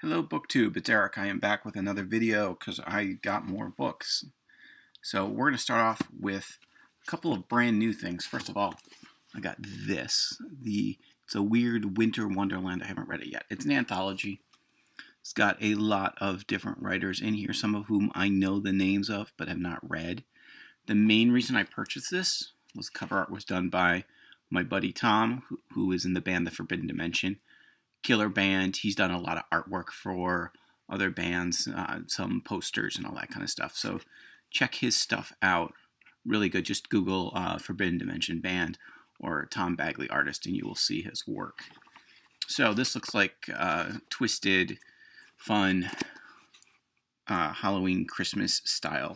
Hello Booktube, it's Eric. I am back with another video because I got more books. So we're going to start off with a couple of brand new things. First of all, I got this. It's a weird winter wonderland. I haven't read it yet. It's an anthology. It's got a lot of different writers in here, some of whom I know the names of but have not read. The main reason I purchased this was cover art was done by my buddy Tom, who is in the band The Forbidden Dimension. Killer band. He's done a lot of artwork for other bands, some posters and all that kind of stuff. So check his stuff out. Really good. Just Google Forbidden Dimension band or Tom Bagley artist and you will see his work. So this looks like twisted, fun Halloween Christmas style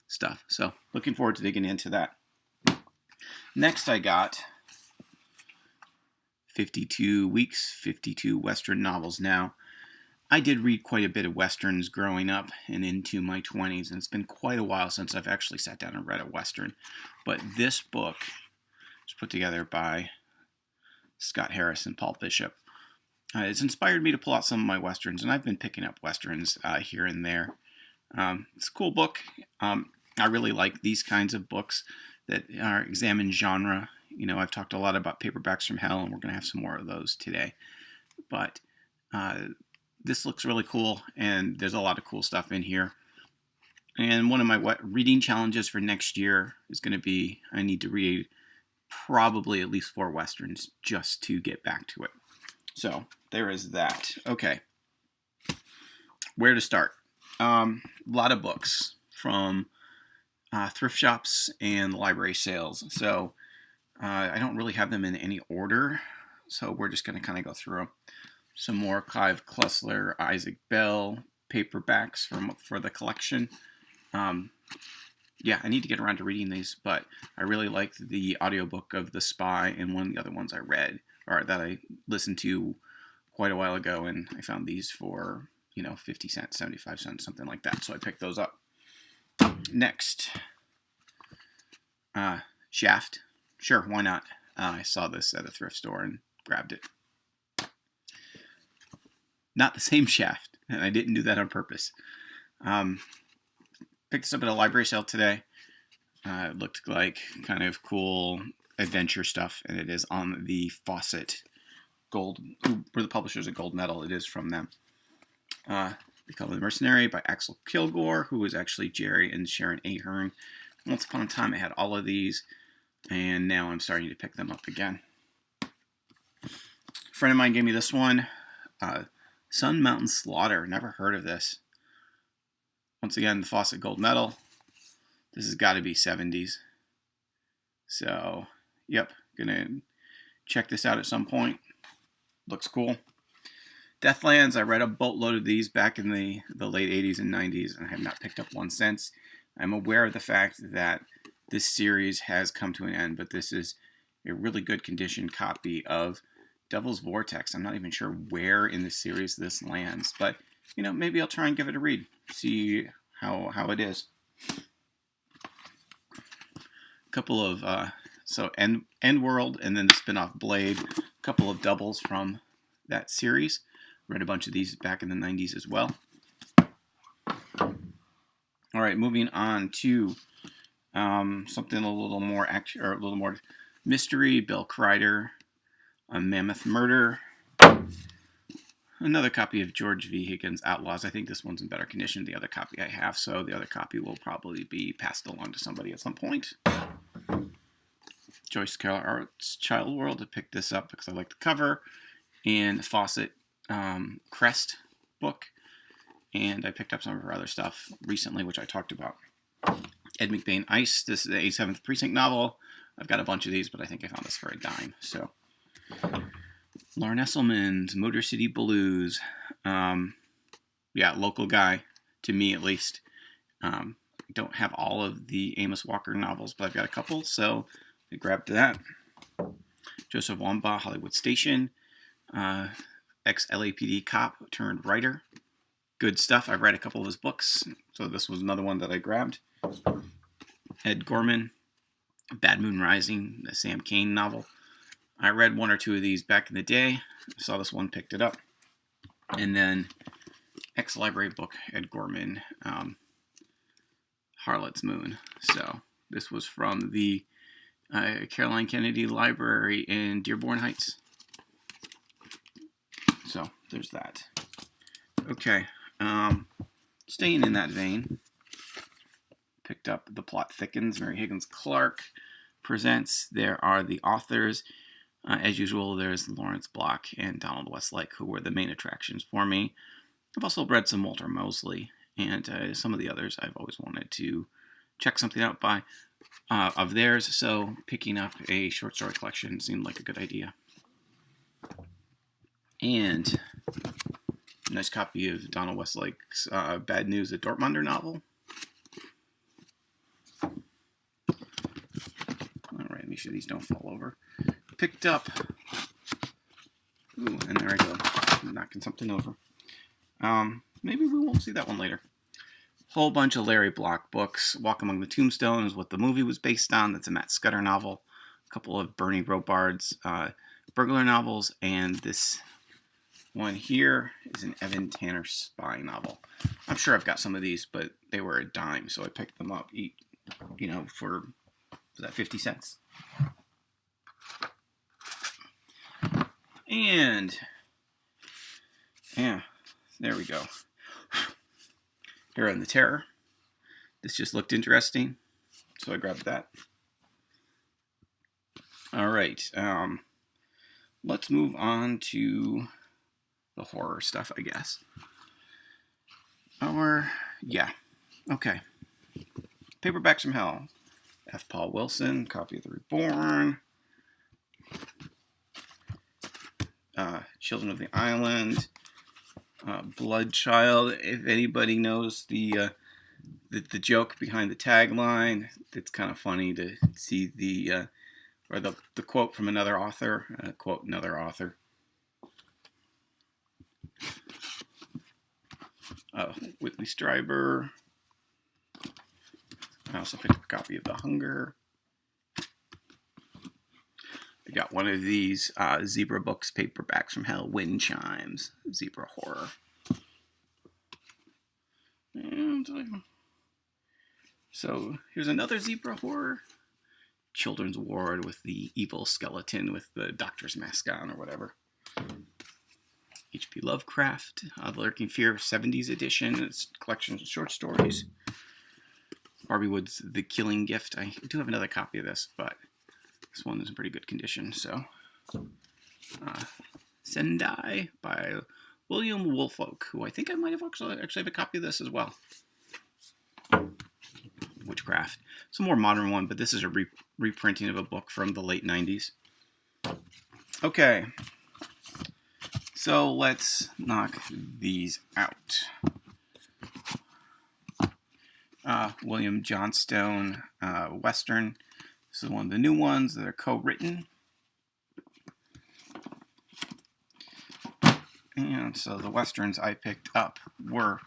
stuff. So looking forward to digging into that. Next I got 52 weeks, 52 Western novels. Now, I did read quite a bit of Westerns growing up and into my 20s, and it's been quite a while since I've actually sat down and read a Western. But this book is put together by Scott Harris and Paul Bishop. It's inspired me to pull out some of my Westerns, and I've been picking up Westerns here and there. It's a cool book. I really like these kinds of books that examine genre. You know, I've talked a lot about Paperbacks from Hell, and we're going to have some more of those today. But this looks really cool, and there's a lot of cool stuff in here. And one of my reading challenges for next year is going to be I need to read probably at least 4 Westerns just to get back to it. So there is that. Okay. Where to start? A lot of books from thrift shops and library sales. So I don't really have them in any order, so we're just going to kind of go through them. Some more Clive Cussler, Isaac Bell paperbacks for the collection. Yeah, I need to get around to reading these, but I really liked the audiobook of The Spy and one of the other ones I read, or that I listened to quite a while ago, and I found these for, 50 cents, 75 cents, something like that, so I picked those up. Next, Shaft. Sure, why not? I saw this at a thrift store and grabbed it. Not the same Shaft, and I didn't do that on purpose. Picked this up at a library sale today. It looked like kind of cool adventure stuff, and it is on the Fawcett Gold, who were the publishers of Gold Medal. It is from them. The Color of the Mercenary by Axel Kilgore, who was actually Jerry and Sharon Ahern. Once upon a time, I had all of these, and now I'm starting to pick them up again. A friend of mine gave me this one, Sun Mountain Slaughter. Never heard of this. Once again, the Fawcett Gold Medal. This has got to be 70s. So, yep, gonna check this out at some point. Looks cool. Deathlands, I read a boatload of these back in the late 80s and 90s, and I have not picked up one since. I'm aware of the fact that this series has come to an end, but this is a really good condition copy of Devil's Vortex. I'm not even sure where in the series this lands, but, maybe I'll try and give it a read, see how it is. A couple of, End World, and then the spin-off Blade, a couple of doubles from that series. Read a bunch of these back in the 90s as well. All right, moving on to something a little more action, or a little more mystery. Bill Kreider, A Mammoth Murder. Another copy of George V. Higgins' Outlaws. I think this one's in better condition than the other copy I have, so the other copy will probably be passed along to somebody at some point. Joyce Carol Oates' Child World. I picked this up because I like the cover. And Fawcett Crest book. And I picked up some of her other stuff recently, which I talked about. Ed McBain Ice. This is a 7th Precinct novel. I've got a bunch of these, but I think I found this for a dime. So, Lauren Esselman's Motor City Blues. Yeah, local guy, to me at least. Don't have all of the Amos Walker novels, but I've got a couple, so I grabbed that. Joseph Wambaugh, Hollywood Station. Ex-LAPD cop turned writer. Good stuff. I've read a couple of his books, so this was another one that I grabbed. Ed Gorman, Bad Moon Rising, the Sam Cain novel. I read one or two of these back in the day. Saw this one, picked it up. And then ex-library book, Ed Gorman, Harlot's Moon. So this was from the Caroline Kennedy Library in Dearborn Heights. So there's that. Okay, staying in that vein, picked up The Plot Thickens, Mary Higgins Clark presents. There are the authors. As usual, there's Lawrence Block and Donald Westlake, who were the main attractions for me. I've also read some Walter Mosley, and some of the others I've always wanted to check something out by of theirs, so picking up a short story collection seemed like a good idea. And a nice copy of Donald Westlake's Bad News, a Dortmunder novel. All right, make sure these don't fall over. Picked up, ooh, and there I go, I'm knocking something over. Maybe we won't see that one later. Whole bunch of Larry Block books. Walk Among the Tombstones, what the movie was based on. That's a Matt Scudder novel. A couple of Bernie Robards burglar novels, and this one here is an Evan Tanner spy novel. I'm sure I've got some of these, but they were a dime, so I picked them up, for, was that 50 cents? And, yeah, there we go. Here on the Terror. This just looked interesting, so I grabbed that. All right, let's move on to the horror stuff, I guess. Okay. Paperbacks from Hell. F. Paul Wilson, copy of The Reborn. Children of the Island. Blood Child. If anybody knows the joke behind the tagline, it's kind of funny to see the quote from another author. Quote another author. Whitley Strieber. I also picked up a copy of The Hunger. I got one of these Zebra Books Paperbacks from Hell, Wind Chimes, Zebra Horror. And so here's another Zebra Horror. Children's Ward with the evil skeleton with the doctor's mask on or whatever. H.P. Lovecraft, The Lurking Fear 70s edition. It's a collection of short stories. Barbie Wood's The Killing Gift. I do have another copy of this, but this one is in pretty good condition. So, Sendai by William Woolfolk, who I think I might have actually have a copy of this as well. Witchcraft. It's a more modern one, but this is a reprinting of a book from the late 90s. Okay. So let's knock these out. William Johnstone, Western. This is one of the new ones that are co-written. And so the Westerns I picked up were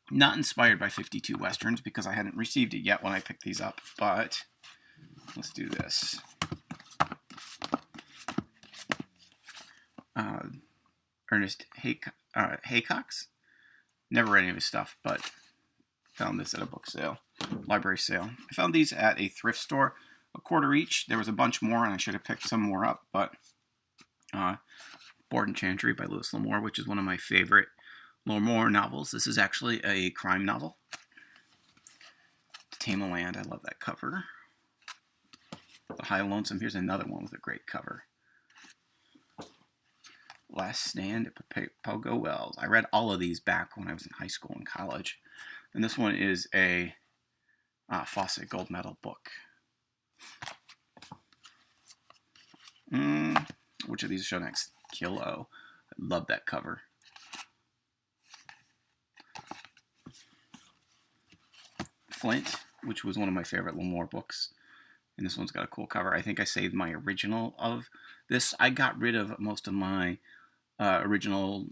not inspired by 52 Westerns because I hadn't received it yet when I picked these up, but let's do this. Ernest Haycox. Never read any of his stuff, but found this at a book sale, library sale. I found these at a thrift store, $1 each. There was a bunch more, and I should have picked some more up, but Board and Chantry by Louis L'Amour, which is one of my favorite L'Amour novels. This is actually a crime novel. To Tame the Land, I love that cover. The High Lonesome, here's another one with a great cover. Last Stand at Pogo Wells. I read all of these back when I was in high school and college. And this one is a Fawcett Gold Medal book. Which of these show next? Kilo. I love that cover. Flint, which was one of my favorite L'Amour books. And this one's got a cool cover. I think I saved my original of this. I got rid of most of my original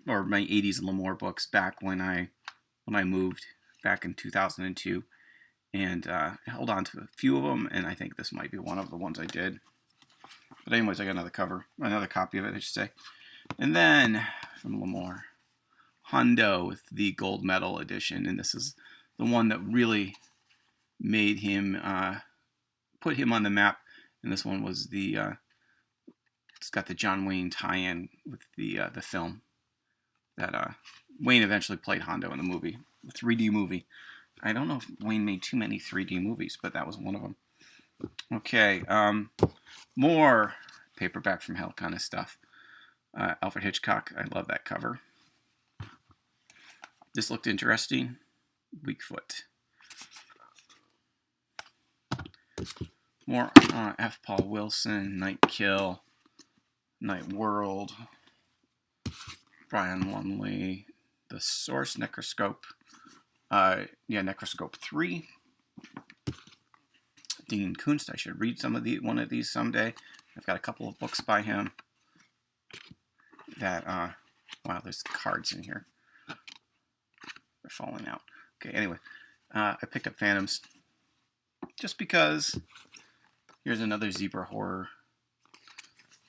or my 80s L'Amour books back when I moved back in 2002, and I held on to a few of them, and I think this might be one of the ones I did. But anyways, I got another copy of it, I should say. And then from Lamore. Hondo with the gold medal edition, and this is the one that really made him, put him on the map. And this one was the, it's got the John Wayne tie-in with the film that Wayne eventually played Hondo in the movie, the 3D movie. I don't know if Wayne made too many 3D movies, but that was one of them. Okay, more paperback from hell kind of stuff. Alfred Hitchcock, I love that cover. This looked interesting. Weakfoot. More F. Paul Wilson, Night Kill, Night World, Brian Lumley, The Source, Necroscope. Necroscope 3. Dean Koontz. I should read one of these someday. I've got a couple of books by him that, wow, there's cards in here. They're falling out. Okay, anyway, I picked up Phantoms just because. Here's another zebra horror.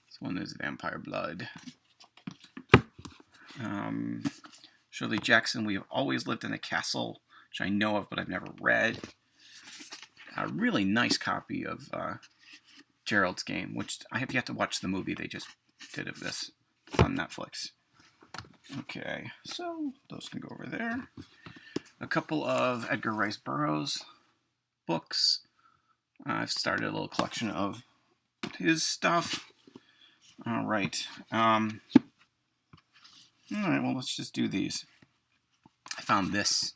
This one is Vampire Blood. Shirley Jackson, We Have Always Lived in a Castle, which I know of but I've never read. A really nice copy of Gerald's Game, which I have yet to watch the movie they just did of this on Netflix. Okay, so those can go over there. A couple of Edgar Rice Burroughs books. I've started a little collection of his stuff. All right. All right, well, let's just do these. I found this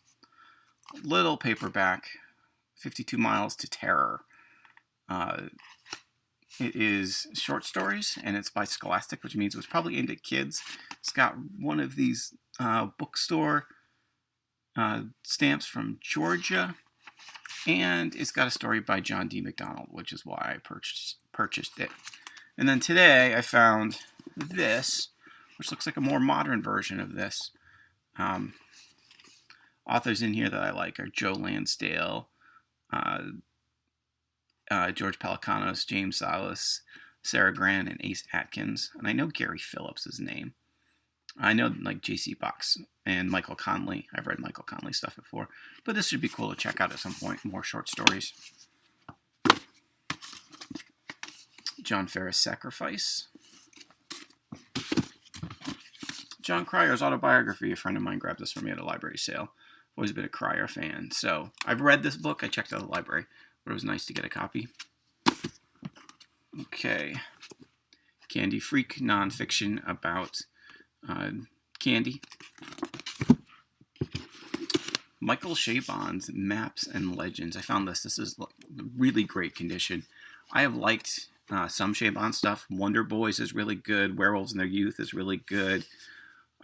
little paperback, 52 Miles to Terror. It is short stories, and it's by Scholastic, which means it was probably aimed at kids. It's got one of these bookstore stamps from Georgia, and it's got a story by John D. MacDonald, which is why I purchased it. And then today I found this, which looks like a more modern version of this. Authors in here that I like are Joe Lansdale, George Pelecanos, James Silas, Sarah Grant, and Ace Atkins. And I know Gary Phillips' name. I know like J.C. Box and Michael Conley. I've read Michael Conley stuff before. But this should be cool to check out at some point. More short stories. John Ferris Sacrifice. John Cryer's autobiography. A friend of mine grabbed this for me at a library sale. Always been a Cryer fan. So I've read this book. I checked out the library. But it was nice to get a copy. Okay. Candy Freak, nonfiction about candy. Michael Chabon's Maps and Legends. I found this. This is really great condition. I have liked some Chabon stuff. Wonder Boys is really good. Werewolves in Their Youth is really good.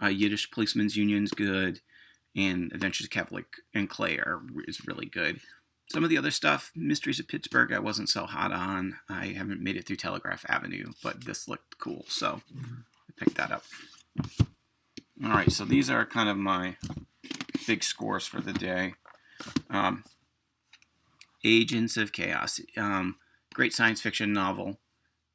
Yiddish Policeman's Union's good. And Adventures of Catholic and Clay is really good. Some of the other stuff, Mysteries of Pittsburgh, I wasn't so hot on. I haven't made it through Telegraph Avenue, but this looked cool, so I picked that up. All right, so these are kind of my big scores for the day. Agents of Chaos. Great science fiction novel.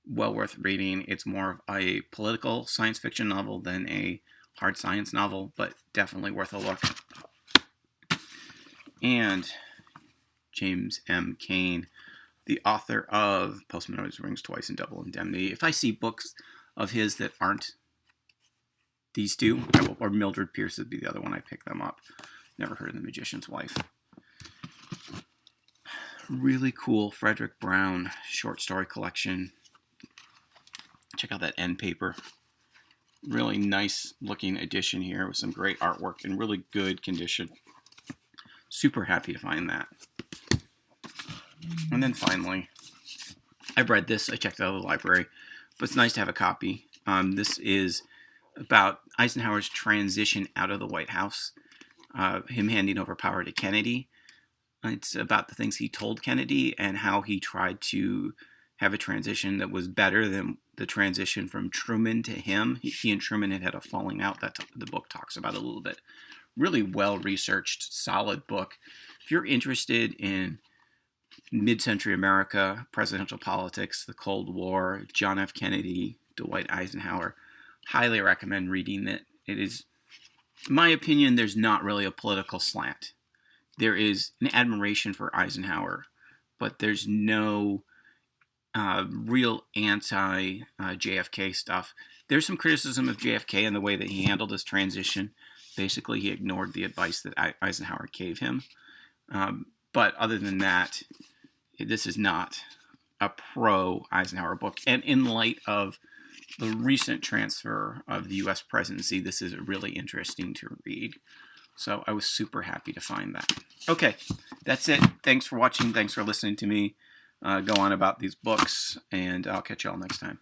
Well worth reading. It's more of a political science fiction novel than a hard science novel, but definitely worth a look. And James M. Cain, the author of Postman Always Rings Twice and Double Indemnity. If I see books of his that aren't these two, or Mildred Pierce would be the other one, I pick them up. Never heard of The Magician's Wife. Really cool Frederick Brown short story collection. Check out that end paper. Really nice looking edition here with some great artwork in really good condition. Super happy to find that. And then finally, I've read this. I checked it out of the library, but it's nice to have a copy. This is about Eisenhower's transition out of the White House, him handing over power to Kennedy. It's about the things he told Kennedy and how he tried to have a transition that was better than the transition from Truman to him. He and Truman had a falling out that the book talks about a little bit. Really well-researched, solid book. If you're interested in mid-century America, presidential politics, the Cold War, John F. Kennedy, Dwight Eisenhower, highly recommend reading it. It is, in my opinion, there's not really a political slant. There is an admiration for Eisenhower, but there's no real anti-JFK stuff. There's some criticism of JFK and the way that he handled his transition. Basically, he ignored the advice that Eisenhower gave him. But other than that, this is not a pro-Eisenhower book. And in light of the recent transfer of the U.S. presidency, this is really interesting to read. So I was super happy to find that. Okay, that's it. Thanks for watching. Thanks for listening to me go on about these books, and I'll catch you all next time.